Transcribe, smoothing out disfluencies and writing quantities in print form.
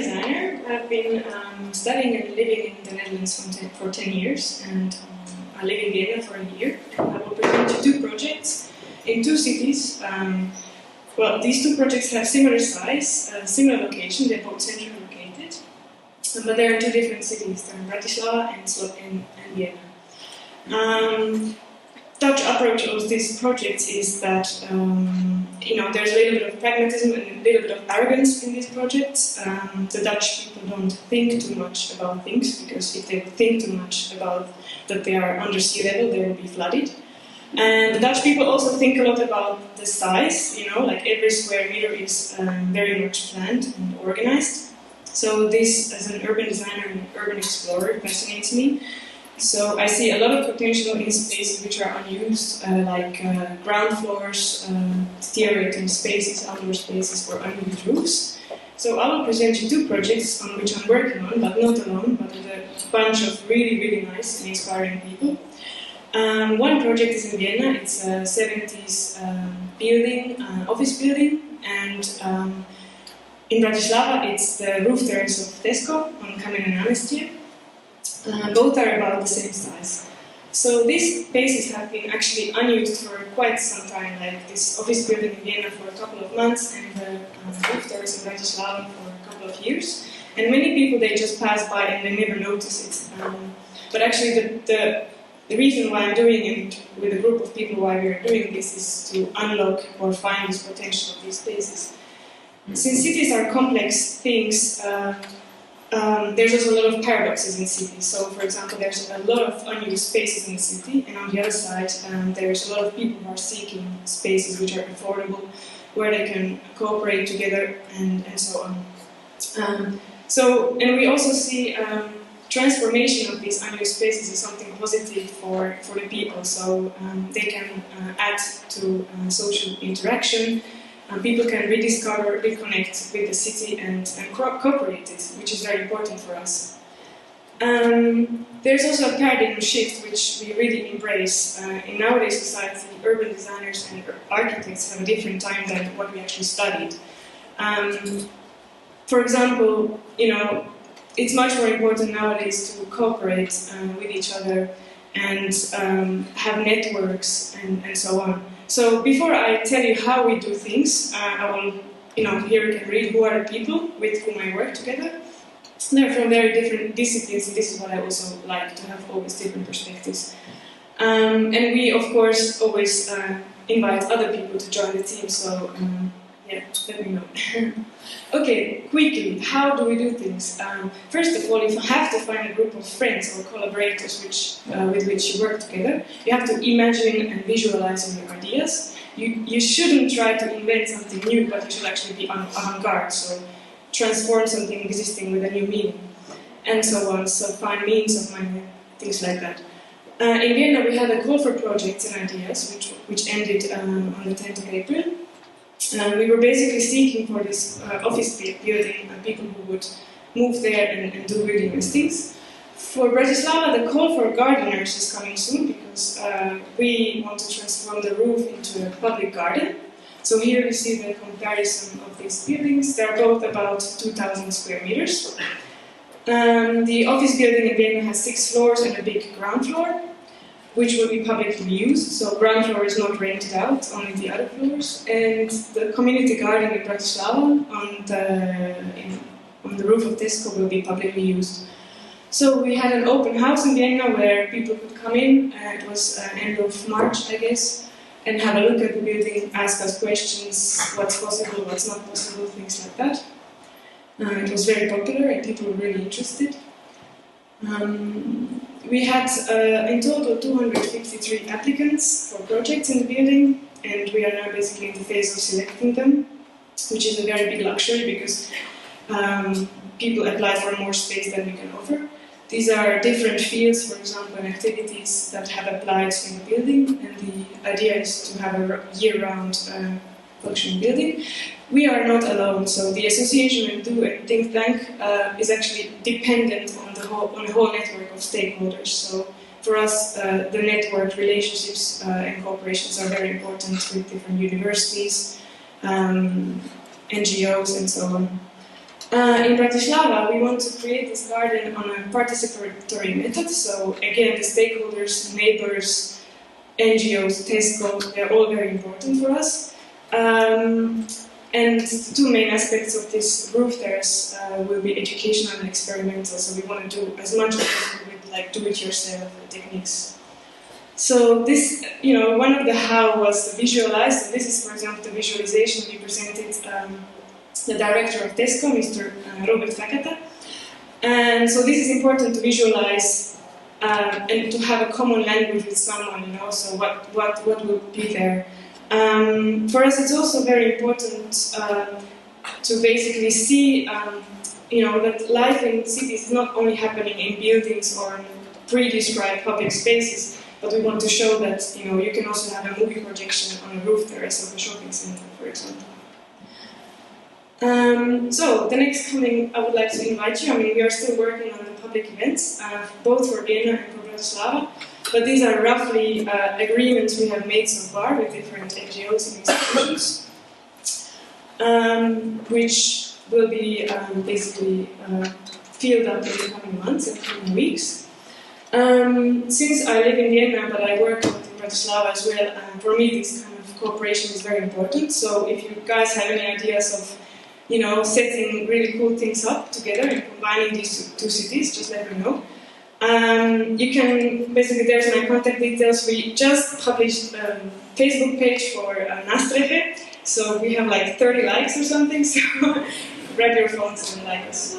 designer. I've been studying and living in the Netherlands for 10 years, and I live in Vienna for a year. And I will present you 2 projects in 2 cities. Well, these 2 projects have similar size, similar location, they're both centrally located, but they're in 2 different cities. They're in Bratislava and Vienna. Dutch approach of these projects is that there's a little bit of pragmatism and a little bit of arrogance in these projects. The Dutch people don't think too much about things, because if they think too much about that they are under sea level, they will be flooded. And the Dutch people also think a lot about the size, like every square meter is very much planned and organized. So this, as an urban designer and urban explorer, fascinates me. So I see a lot of potential in spaces which are unused, like ground floors, theoretical spaces, outdoor spaces, or unused roofs. So I will present you 2 projects on which I'm working on, but not alone, but with a bunch of really, really nice and inspiring people. One project is in Vienna. It's a 70s building, office building, and in Bratislava it's the roof terrace of Tesco on Kamen Námestie. Both are about the same size. So these spaces have been actually unused for quite some time, like this office building in Vienna for a couple of months and the roof terrace in Bratislava for a couple of years. And many people, they just pass by and they never notice it. But actually the reason why I'm doing it with a group of people, why we're doing this, is to unlock or find this potential of these spaces. Since cities are complex things, there's also a lot of paradoxes in cities. So, for example, there's a lot of unused spaces in the city, and on the other side, there's a lot of people who are seeking spaces which are affordable, where they can cooperate together, and so on. And we also see transformation of these unused spaces is something positive for the people. So they can add to social interaction. People can rediscover, reconnect with the city and cooperate it, which is very important for us. There's also a paradigm shift which we really embrace. In nowadays society, urban designers and architects have a different time than what we actually studied. For example, it's much more important nowadays to cooperate with each other and have networks and so on. So before I tell you how we do things, I will, here you can read who are the people with whom I work together. They're from very different disciplines, and this is what I also like, to have always different perspectives. And we, of course, always invite other people to join the team, so let me know. Okay, quickly, how do we do things? First of all, you have to find a group of friends or collaborators with which you work together. You have to imagine and visualize your ideas. You shouldn't try to invent something new, but you should actually be avant-garde, so transform something existing with a new meaning, and so on. So find means of money, things like that. In Vienna, we had a call for projects and ideas, which ended on the 10th of April. We were basically seeking for this office building and people who would move there and do really nice things. For Bratislava, the call for gardeners is coming soon, because we want to transform the roof into a public garden. So here we see the comparison of these buildings. They're both about 2,000 square meters. The office building in Vienna has 6 floors and a big ground floor, which will be publicly used. So ground floor is not rented out, only the other floors. And the community garden in Bratislava on the roof of Tesco will be publicly used. So we had an open house in Vienna where people could come in. It was end of March, I guess, and have a look at the building, ask us questions, what's possible, what's not possible, things like that. It was very popular and people were really interested. We had in total 253 applicants for projects in the building, and we are now basically in the phase of selecting them, which is a very big luxury because people apply for more space than we can offer. These are different fields, for example, and activities that have applied in the building, and the idea is to have a year-round functioning building. We are not alone, so the association we do and think tank is actually dependent on the whole network of stakeholders. So for us, the network relationships and cooperations are very important with different universities, NGOs, and so on. In Bratislava, we want to create this garden on a participatory method. So again, the stakeholders, neighbors, NGOs, Tesco, they're all very important for us. And the two main aspects of this roof terrace will be educational and experimental. So we want to do as much as possible with like do-it-yourself techniques. So this, one of the how was to visualize. So this is, for example, the visualization we presented the director of Tesco, Mr. Robert Fekete. And so this is important to visualize and to have a common language with someone, so what will be there. For us, it's also very important to basically see, that life in cities is not only happening in buildings or in pre-described public spaces, but we want to show that, you can also have a movie projection on a roof terrace of a shopping center, for example. So the next coming, I would like to invite you. We are still working on the public events, both for Vienna and for Bratislava, but these are roughly agreements we have made so far with different NGOs and institutions, which will be basically filled up in the coming months and coming weeks. Since I live in Vienna, but I work in Bratislava as well, for me this kind of cooperation is very important. So if you guys have any ideas of setting really cool things up together and combining these two cities, just let me know. You can, basically there's my contact details. We just published a Facebook page for Nastrehe, so we have like 30 likes or something, so grab your phones and like us.